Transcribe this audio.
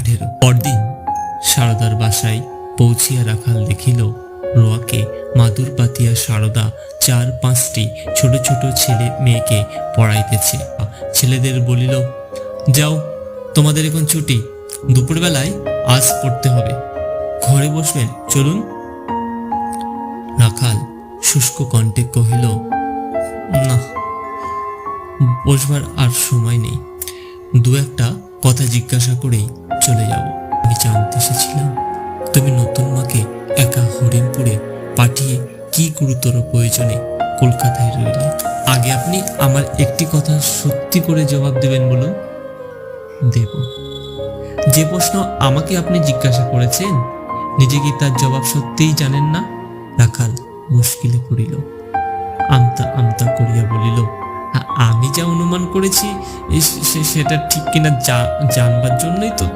18। পরদিন সারদার বাসায় পৌঁছিয়া রাখাল দেখিল রোয়াকে মাদুর পাতিয়া সারদা 4-5টি ছোট ছোট ছেলে মেয়েকে পড়াইতেছে। ছেলেদের বলিল, যাও, তোমাদের এখন ছুটি, দুপুরবেলায় আজ পড়তে হবে, ঘরে বসবেন, চলুন। রাখাল শুষ্ক কণ্ঠে কহিল, না, বসবার আর সময় নেই, দু একটা কথা জিজ্ঞাসা করেই চলে যাব। আমি জানতে এসেছিলাম তুমি নতুন মাকে একা হরিণপুরে পাঠিয়ে কি গুরুতর প্রয়োজনে কলকাতায় রইলে। আগে আপনি আমার একটি কথা সত্যি করে জবাব দেবেন বলুন। দেব। যে প্রশ্ন আমাকে আপনি জিজ্ঞাসা করেছেন, নিজে কি তার জবাব সত্যিই জানেন না? রাখাল মুশকিলে পড়িল, আমতা আমতা করিয়া বলিল, আমি যা অনুমান করেছি সেটা ঠিক কিনা জানবার জন্যই তো